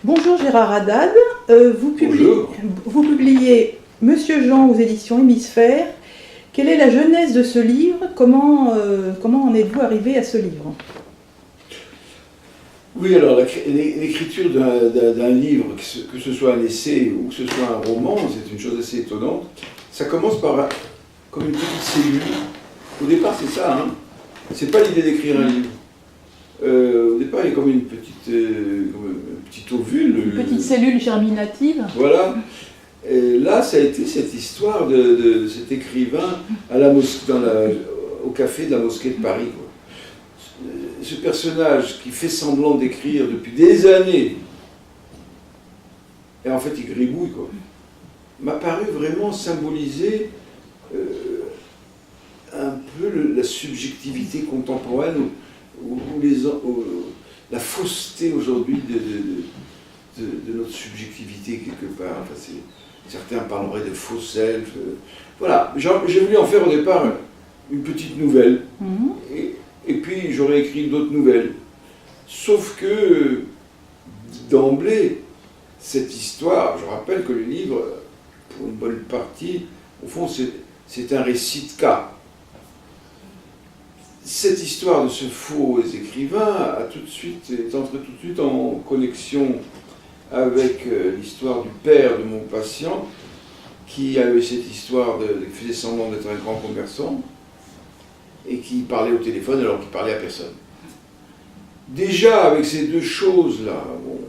Bonjour Gérard Haddad, Bonjour. vous publiez Monsieur Jean aux éditions Hémisphère. Quelle est la genèse de ce livre? Comment en êtes-vous arrivé à ce livre? Oui, alors l'écriture d'un livre, que ce soit un essai ou que ce soit un roman, c'est une chose assez étonnante. Ça commence comme une petite cellule. Au départ, c'est ça, hein. C'est pas l'idée d'écrire un livre. Au départ, il y a comme une petite ovule. Une petite cellule germinative. Voilà. Et là, ça a été cette histoire de cet écrivain à la mosquée, au café de la mosquée de Paris, quoi. Ce personnage qui fait semblant d'écrire depuis des années, et en fait il gribouille, quoi, m'a paru vraiment symboliser un peu la subjectivité contemporaine ou la fausseté aujourd'hui de notre subjectivité quelque part. Enfin, certains parleraient de faux self. Voilà, j'ai voulu en faire au départ une petite nouvelle. Et puis j'aurais écrit d'autres nouvelles. Sauf que d'emblée, cette histoire, je rappelle que le livre, pour une bonne partie, au fond, c'est un récit de cas. Cette histoire de ce faux écrivain est entrée tout de suite en connexion avec l'histoire du père de mon patient, qui avait cette histoire qui faisait semblant d'être un grand commerçant, et qui parlait au téléphone alors qu'il parlait à personne. Déjà, avec ces deux choses-là, bon.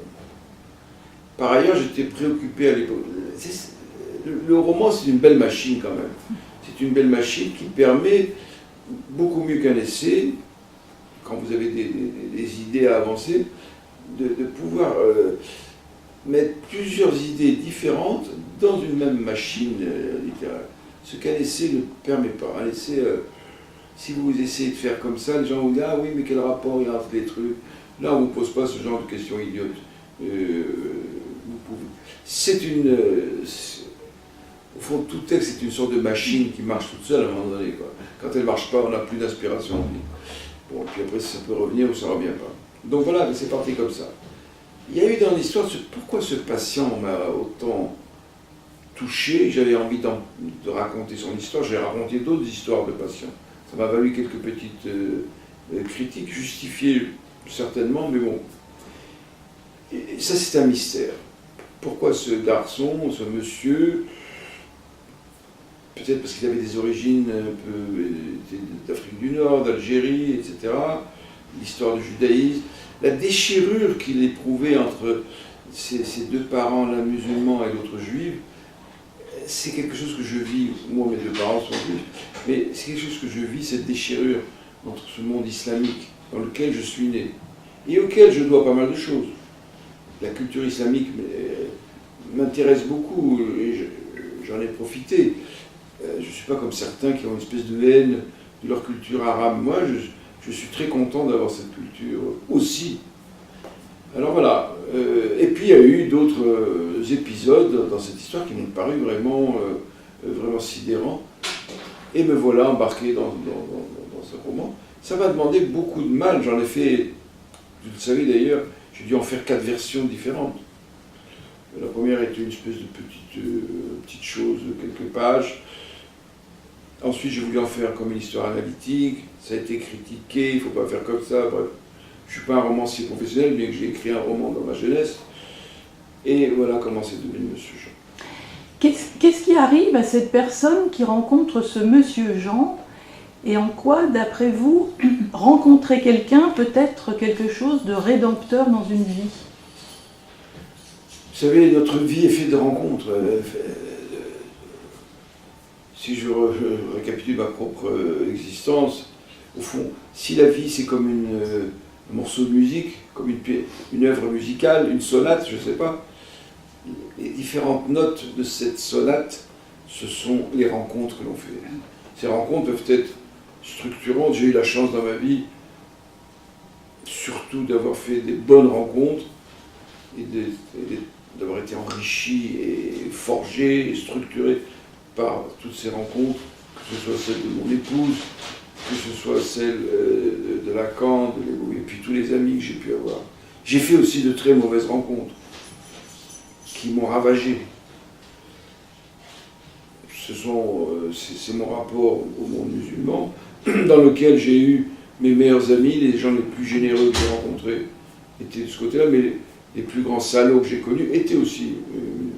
Par ailleurs, j'étais préoccupé à l'époque. Le roman, c'est une belle machine quand même. C'est une belle machine qui permet, beaucoup mieux qu'un essai, quand vous avez des idées à avancer, de pouvoir mettre plusieurs idées différentes dans une même machine littéraire. Ce qu'un essai ne permet pas. Un essai... si vous essayez de faire comme ça, les gens vous disent « Ah oui, mais quel rapport il y a entre les trucs ?» Là, on ne vous pose pas ce genre de questions idiotes. Vous pouvez. Au fond, tout texte est une sorte de machine qui marche toute seule à un moment donné, quoi. Quand elle ne marche pas, on n'a plus d'inspiration. Bon, et puis après, ça peut revenir ou ça ne revient pas. Donc voilà, c'est parti comme ça. Il y a eu dans l'histoire, pourquoi ce patient m'a autant touché, j'avais envie de raconter son histoire, j'ai raconté d'autres histoires de patients. Ça m'a valu quelques petites critiques, justifiées certainement, mais bon. Et ça, c'est un mystère. Pourquoi ce garçon, ce monsieur, peut-être parce qu'il avait des origines un peu d'Afrique du Nord, d'Algérie, etc., l'histoire du judaïsme, la déchirure qu'il éprouvait entre ses deux parents, l'un musulman et l'autre juif, c'est quelque chose que je vis. Moi, mes deux parents sont juifs, mais c'est quelque chose que je vis, cette déchirure entre ce monde islamique dans lequel je suis né et auquel je dois pas mal de choses. La culture islamique m'intéresse beaucoup et j'en ai profité. Je ne suis pas comme certains qui ont une espèce de haine de leur culture arabe. Moi, je suis très content d'avoir cette culture aussi. Alors voilà, et puis il y a eu d'autres épisodes dans cette histoire qui m'ont paru vraiment sidérants. Et me voilà embarqué dans ce roman. Ça m'a demandé beaucoup de mal, j'en ai fait, vous le savez d'ailleurs, j'ai dû en faire 4 versions différentes. La première était une espèce de petite chose de quelques pages. Ensuite, j'ai voulu en faire comme une histoire analytique, ça a été critiqué, il ne faut pas faire comme ça, bref. Je ne suis pas un romancier professionnel, bien que j'ai écrit un roman dans ma jeunesse. Et voilà comment c'est devenu Monsieur Jean. Qu'est-ce qui arrive à cette personne qui rencontre ce Monsieur Jean? Et en quoi, d'après vous, rencontrer quelqu'un peut être quelque chose de rédempteur dans une vie? Vous savez, notre vie est faite de rencontres. Si je récapitule ma propre existence, au fond, si la vie c'est comme un morceau de musique, comme une œuvre musicale, une sonate, je ne sais pas, les différentes notes de cette sonate, ce sont les rencontres que l'on fait. Ces rencontres peuvent être structurantes. J'ai eu la chance dans ma vie, surtout d'avoir fait des bonnes rencontres, et d'avoir été enrichi et forgé et structuré par toutes ces rencontres, que ce soit celle de mon épouse, que ce soit celle de Lacan, et puis tous les amis que j'ai pu avoir. J'ai fait aussi de très mauvaises rencontres. qui m'ont ravagé. C'est mon rapport au monde musulman, dans lequel j'ai eu mes meilleurs amis, les gens les plus généreux que j'ai rencontrés étaient de ce côté-là, mais les plus grands salauds que j'ai connus étaient aussi musulmans.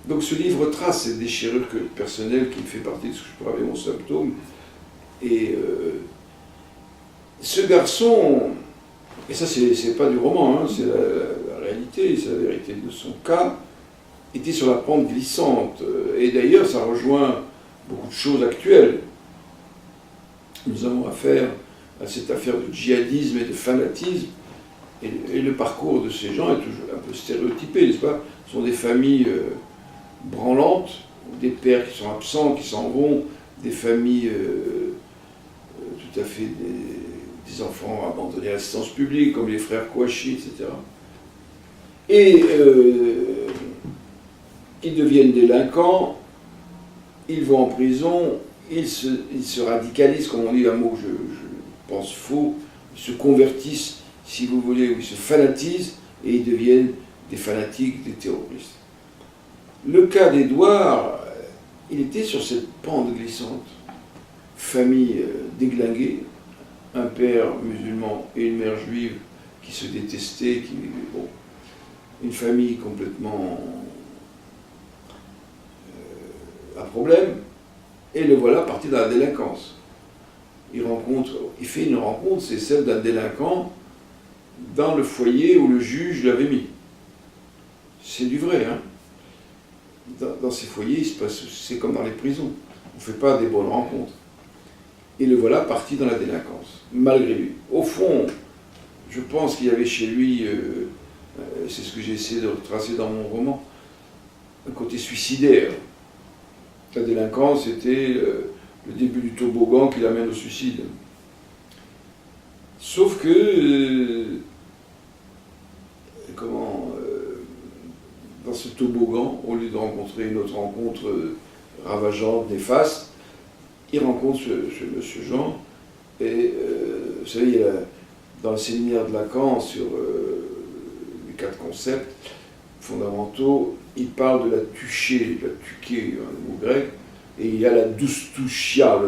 Donc ce livre trace cette déchirure personnelle qui fait partie de ce que je pourrais appeler mon symptôme. Et ce garçon, et ça c'est pas du roman, hein, c'est la réalité, c'est la vérité de son cas, était sur la pente glissante. Et d'ailleurs ça rejoint beaucoup de choses actuelles. Nous avons affaire à cette affaire de djihadisme et de fanatisme, et le parcours de ces gens est toujours un peu stéréotypé, n'est-ce pas? Ce sont des familles branlantes, des pères qui sont absents, qui s'en vont, des familles tout à fait des enfants abandonnés à l'assistance publique, comme les frères Kouachi, etc. Et ils deviennent délinquants, ils vont en prison, ils se radicalisent, comme on dit, un mot que je pense faux, ils se convertissent, si vous voulez, ou ils se fanatisent, et ils deviennent des fanatiques, des terroristes. Le cas d'Édouard, il était sur cette pente glissante. Famille déglinguée, un père musulman et une mère juive qui se détestaient, une famille complètement à problème, et le voilà parti dans la délinquance. Il fait une rencontre, c'est celle d'un délinquant dans le foyer où le juge l'avait mis. C'est du vrai, hein. Dans ces foyers, il se passe, c'est comme dans les prisons. On ne fait pas des bonnes rencontres. Et le voilà parti dans la délinquance, malgré lui. Au fond, je pense qu'il y avait chez lui, c'est ce que j'ai essayé de retracer dans mon roman, un côté suicidaire. La délinquance était le début du toboggan qui l'amène au suicide. Sauf que, dans ce toboggan, au lieu de rencontrer une autre rencontre ravageante, néfaste, il rencontre ce monsieur Jean, et vous savez, il y a, dans le séminaire de Lacan, sur les 4 concepts fondamentaux, il parle de la tuché, un mot grec, et il y a la doustouchia,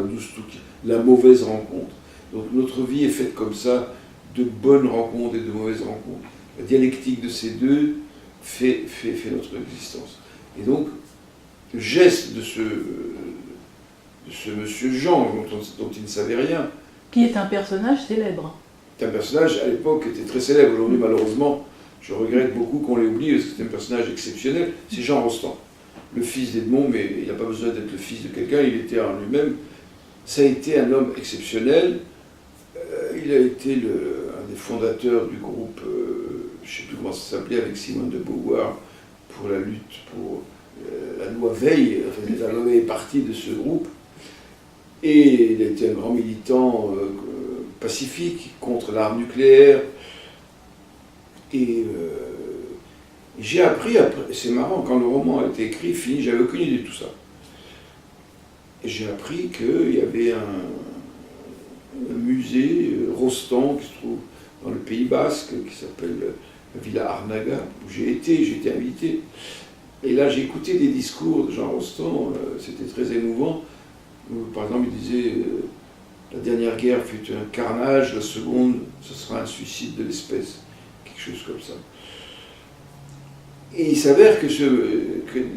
la mauvaise rencontre. Donc notre vie est faite comme ça, de bonnes rencontres et de mauvaises rencontres. La dialectique de ces deux fait notre existence. Et donc, le geste de ce monsieur Jean, dont il ne savait rien. Qui est un personnage célèbre. C'est un personnage, à l'époque, était très célèbre. Aujourd'hui, malheureusement, je regrette beaucoup qu'on l'ait oublié, parce que c'est un personnage exceptionnel. C'est Jean Rostand, le fils d'Edmond, mais il n'a pas besoin d'être le fils de quelqu'un, il était en lui-même. Ça a été un homme exceptionnel. Il a été un des fondateurs du groupe, je ne sais plus comment ça s'appelait, avec Simone de Beauvoir, pour la lutte pour la loi Veil. Enfin, la loi Veil est partie de ce groupe. Et il a été un grand militant pacifique contre l'arme nucléaire. Et j'ai appris, c'est marrant, quand le roman a été écrit, fini, j'avais aucune idée de tout ça. Et j'ai appris qu'il y avait un musée, Rostand, qui se trouve dans le Pays Basque, qui s'appelle la Villa Arnaga, où j'ai été invité. Et là, j'ai écouté des discours de Jean Rostand, c'était très émouvant. Par exemple, il disait la dernière guerre fut un carnage, la seconde, ce sera un suicide de l'espèce, quelque chose comme ça. Et il s'avère que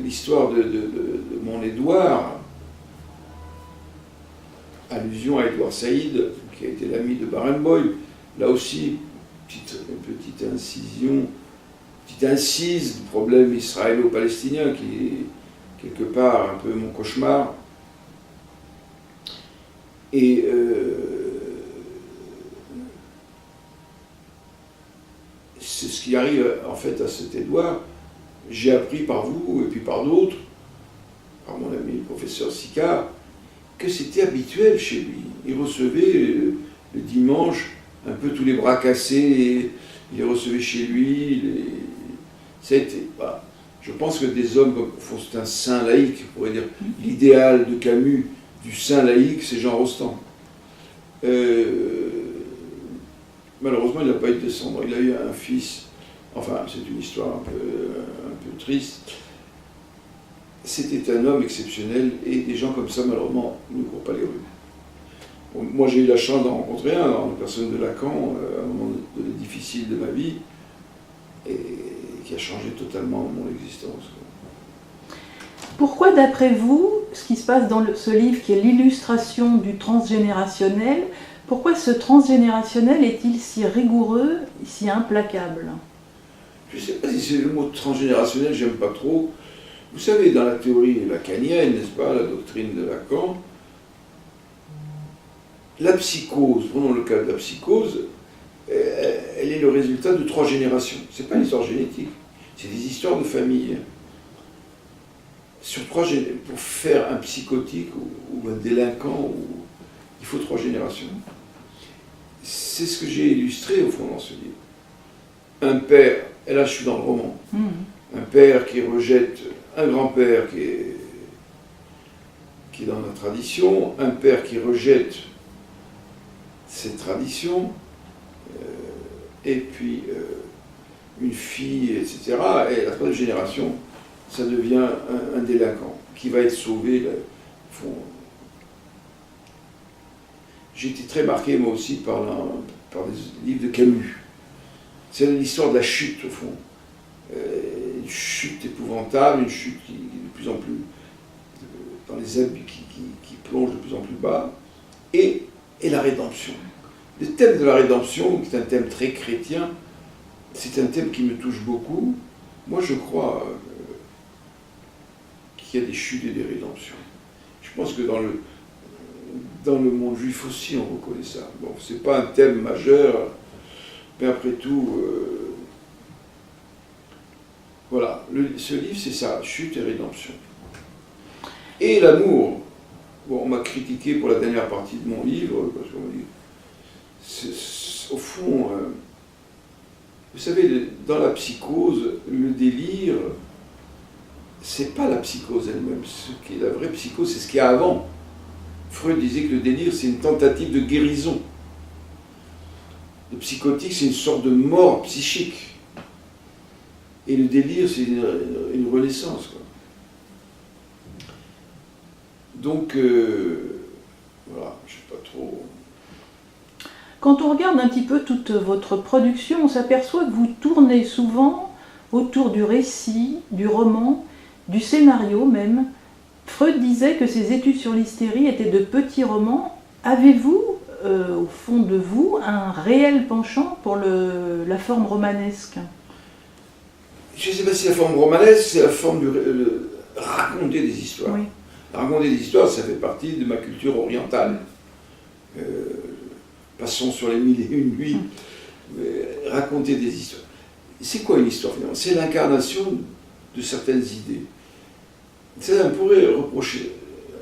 l'histoire de mon Édouard, allusion à Édouard Saïd, qui a été l'ami de Barenboim, là aussi, une petite incision, petite incise du problème israélo-palestinien qui est quelque part un peu mon cauchemar. Et c'est ce qui arrive en fait à cet Édouard. J'ai appris par vous et puis par d'autres, par mon ami le professeur Sicard, que c'était habituel chez lui. Il recevait le dimanche un peu tous les bras cassés, il les recevait chez lui. Je pense que des hommes comme c'est un saint laïque, on pourrait dire, l'idéal de Camus du saint laïque, c'est Jean Rostand. Malheureusement, il n'a pas eu de descendant. Il a eu un fils, enfin c'est une histoire un peu triste, c'était un homme exceptionnel, et des gens comme ça, malheureusement, ne courent pas les rues. Bon, moi, j'ai eu la chance d'en rencontrer un, dans la personne de Lacan, à un moment difficile de ma vie, et qui a changé totalement mon existence. Pourquoi, d'après vous, ce qui se passe dans ce livre, qui est l'illustration du transgénérationnel, pourquoi ce transgénérationnel est-il si rigoureux, si implacable? Je ne sais pas si c'est le mot transgénérationnel, j'aime pas trop. Vous savez, dans la théorie lacanienne, n'est-ce pas, la doctrine de Lacan, la psychose, prenons le cas de la psychose, elle est le résultat de 3 générations. Ce n'est pas une histoire génétique, c'est des histoires de famille. Pour faire un psychotique ou un délinquant, il faut 3 générations. C'est ce que j'ai illustré au fond dans ce livre. Un père, et là je suis dans le roman, un père qui rejette un grand-père qui est dans la tradition, un père qui rejette cette tradition, et puis une fille, etc. Et la 3e génération, ça devient un délinquant qui va être sauvé. J'ai été très marqué, moi aussi, par des livres de Camus. C'est l'histoire de la chute, au fond. Une chute épouvantable, une chute qui est de plus en plus dans les abîmes, qui plonge de plus en plus bas, et la rédemption. Le thème de la rédemption, qui est un thème très chrétien, c'est un thème qui me touche beaucoup. Moi, je crois qu'il y a des chutes et des rédemptions. Je pense que dans le monde juif aussi, on reconnaît ça. Bon, c'est pas un thème majeur, mais après tout, voilà. Ce livre, c'est ça, chute et rédemption. Et l'amour. Bon, on m'a critiqué pour la dernière partie de mon livre, parce qu'on m'a dit, au fond, vous savez, dans la psychose, le délire, c'est pas la psychose elle-même. Ce qui est la vraie psychose, c'est ce qu'il y a avant. Freud disait que le délire, c'est une tentative de guérison. Le psychotique, c'est une sorte de mort psychique. Et le délire, c'est une renaissance, quoi. Donc, voilà, je ne sais pas trop. Quand on regarde un petit peu toute votre production, on s'aperçoit que vous tournez souvent autour du récit, du roman, du scénario même. Freud disait que ses études sur l'hystérie étaient de petits romans. Avez-vous, au fond de vous, un réel penchant pour la forme romanesque? Je ne sais pas si la forme romanesque, c'est la forme de raconter des histoires. Oui. Raconter des histoires, ça fait partie de ma culture orientale. Passons sur les 1001 nuits. Raconter des histoires. C'est quoi une histoire finalement? C'est l'incarnation de certaines idées. Ça, on pourrait reprocher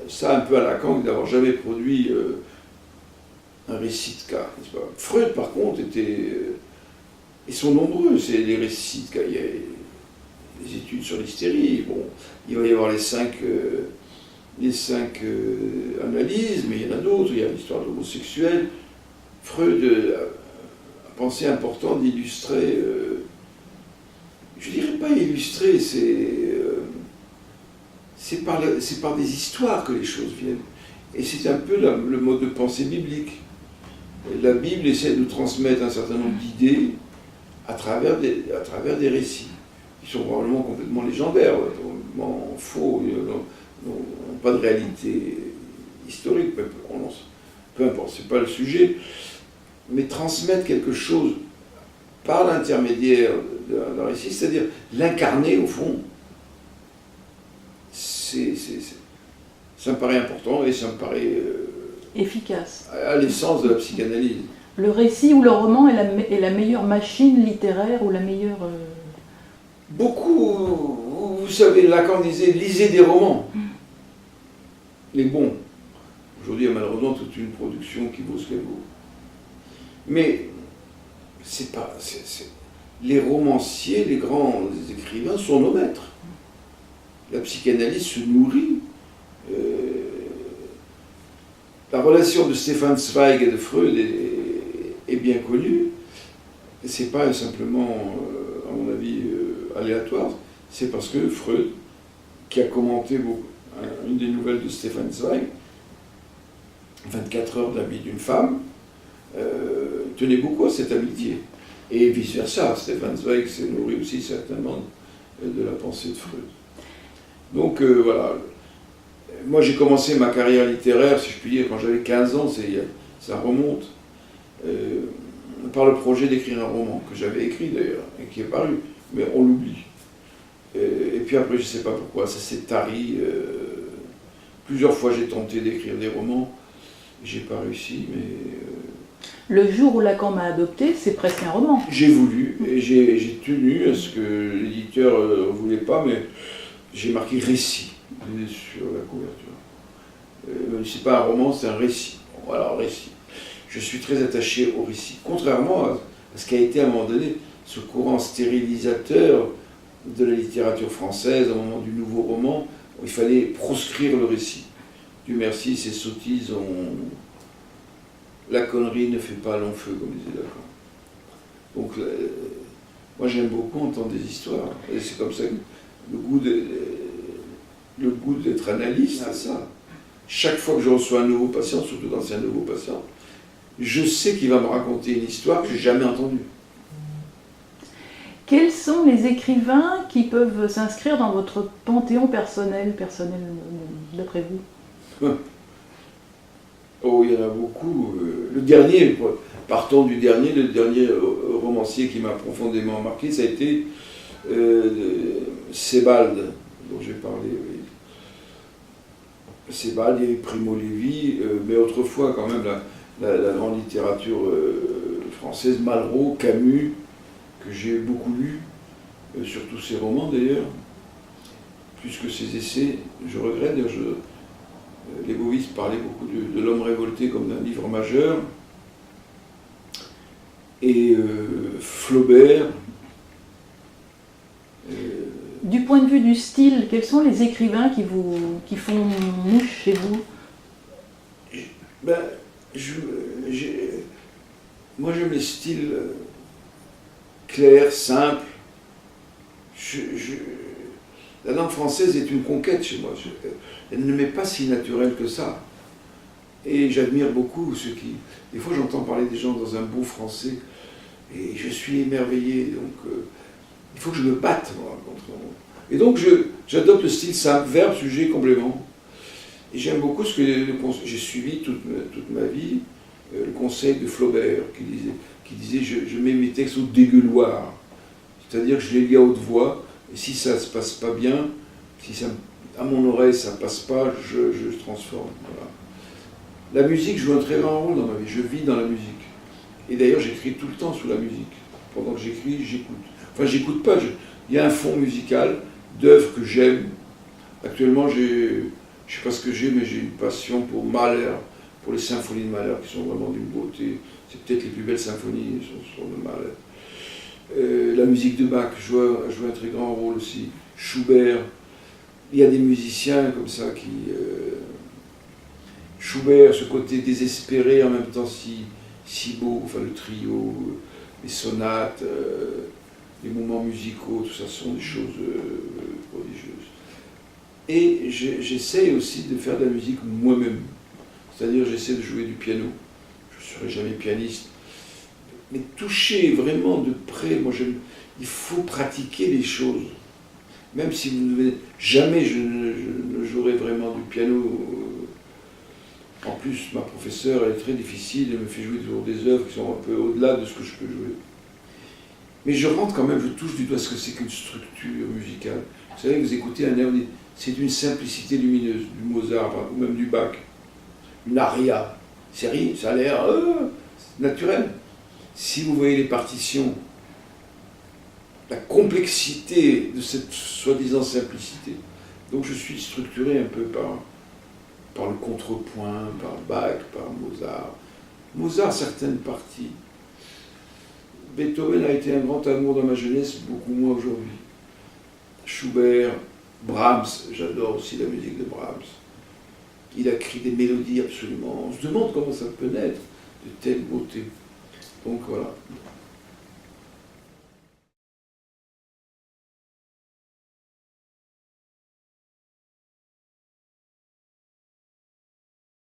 ça un peu à Lacan d'avoir jamais produit un récit de cas. Freud, par contre, ils sont nombreux, c'est les récits de cas. Il y a des études sur l'hystérie. Bon, il va y avoir les cinq analyses, mais il y en a d'autres. Il y a l'histoire de l'homosexuel. Freud a pensé important d'illustrer, je ne dirais pas illustrer, c'est par des histoires que les choses viennent. Et c'est un peu le mode de pensée biblique. La Bible essaie de nous transmettre un certain nombre d'idées à travers des récits, qui sont probablement complètement légendaires, complètement faux, n'ont pas de réalité historique, peu importe, c'est pas le sujet. Mais transmettre quelque chose par l'intermédiaire d'un récit, c'est-à-dire l'incarner au fond, ça me paraît important et ça me paraît efficace. À l'essence de la psychanalyse. Le récit ou le roman est la meilleure machine littéraire ou la meilleure... Beaucoup, vous savez, Lacan disait, lisez des romans. Les bons. Aujourd'hui, il y a malheureusement toute une production qui vaut ce qu'elle vaut. Mais les romanciers, les grands écrivains sont nos maîtres. La psychanalyse se nourrit. La relation de Stefan Zweig et de Freud est bien connue. C'est pas simplement, à mon vie aléatoire, c'est parce que Freud, qui a commenté une des nouvelles de Stefan Zweig, 24 heures de la vie d'une femme, tenait beaucoup à cette amitié. Et vice-versa, Stefan Zweig s'est nourri aussi certainement de la pensée de Freud. Donc voilà, moi j'ai commencé ma carrière littéraire, si je puis dire, quand j'avais 15 ans, ça remonte, par le projet d'écrire un roman, que j'avais écrit d'ailleurs, et qui est paru, mais on l'oublie. Et puis après, je ne sais pas pourquoi, ça s'est tari. Plusieurs fois j'ai tenté d'écrire des romans, j'ai pas réussi, mais... Le jour où Lacan m'a adopté, c'est presque un roman. J'ai voulu, et j'ai tenu à ce que l'éditeur ne voulait pas, mais j'ai marqué récit sur la couverture. C'est pas un roman, c'est un récit. Voilà, un récit. Je suis très attaché au récit, contrairement à ce qu'a été à un moment donné ce courant stérilisateur de la littérature française au moment du nouveau roman, où il fallait proscrire le récit. Dieu merci, ces sottises ont... La connerie ne fait pas long feu, comme disait Lacan. Donc, moi j'aime beaucoup entendre des histoires. Et c'est comme ça que le goût d'être analyste, c'est ça. Chaque fois que je reçois un nouveau patient, surtout quand c'est un nouveau patient, je sais qu'il va me raconter une histoire que je n'ai jamais entendue. Quels sont les écrivains qui peuvent s'inscrire dans votre panthéon personnel d'après vous? Oh, il y en a beaucoup. Le dernier, partons du dernier, le dernier romancier qui m'a profondément marqué, ça a été Sebald, dont j'ai parlé. Oui. Sebald, il y avait Primo Levi, mais autrefois quand même la grande littérature française, Malraux, Camus, que j'ai beaucoup lu, surtout ses romans d'ailleurs, plus que ses essais. Je regrette, d'ailleurs, Leibowitz parlait beaucoup de l'homme révolté comme d'un livre majeur. Et Flaubert. Du point de vue du style, quels sont les écrivains qui font mouche chez vous? Moi j'aime les styles clairs, simples. La langue française est une conquête chez moi. Elle ne m'est pas si naturelle que ça. Et j'admire beaucoup ceux qui... Des fois j'entends parler des gens dans un beau français et je suis émerveillé. Donc il faut que je me batte, moi, contre... Et donc j'adopte le style simple, verbe, sujet, complément. Et j'aime beaucoup ce que j'ai suivi toute ma vie, le conseil de Flaubert, qui disait je mets mes textes au dégueuloir. C'est-à-dire que je les lis à haute voix, et si ça ne se passe pas bien, si ça, à mon oreille ça ne passe pas, je transforme. Voilà. La musique joue un très grand rôle dans ma vie, je vis dans la musique. Et d'ailleurs j'écris tout le temps sous la musique. Pendant que j'écris, j'écoute. Enfin j'écoute pas, il y a un fond musical d'œuvres que j'aime. Actuellement je ne sais pas ce que j'ai, mais j'ai une passion pour Mahler, pour les symphonies de Mahler qui sont vraiment d'une beauté. C'est peut-être les plus belles symphonies sont de Mahler. La musique de Bach joue un très grand rôle aussi. Schubert, il y a des musiciens comme ça qui... Schubert, ce côté désespéré en même temps si beau, enfin le trio, les sonates, les moments musicaux, tout ça sont des choses prodigieuses. Et j'essaye aussi de faire de la musique moi-même. C'est-à-dire j'essaie de jouer du piano. Je ne serai jamais pianiste. Mais toucher vraiment de près, il faut pratiquer les choses. Même si vous ne venez, jamais je ne jouerai vraiment du piano. En plus, ma professeure, elle est très difficile, elle me fait jouer toujours des œuvres qui sont un peu au-delà de ce que je peux jouer. Mais je rentre quand même, je touche du doigt ce que c'est qu'une structure musicale. Vous savez, vous écoutez un air, c'est d'une simplicité lumineuse, du Mozart ou même du Bach. Une aria, ça a l'air naturel. Si vous voyez les partitions, la complexité de cette soi-disant simplicité. Donc je suis structuré un peu par le contrepoint, par Bach, par Mozart. Mozart, certaines parties. Beethoven a été un grand amour dans ma jeunesse, beaucoup moins aujourd'hui. Schubert, Brahms, j'adore aussi la musique de Brahms. Il a écrit des mélodies absolument... On se demande comment ça peut naître de telle beauté. Donc voilà.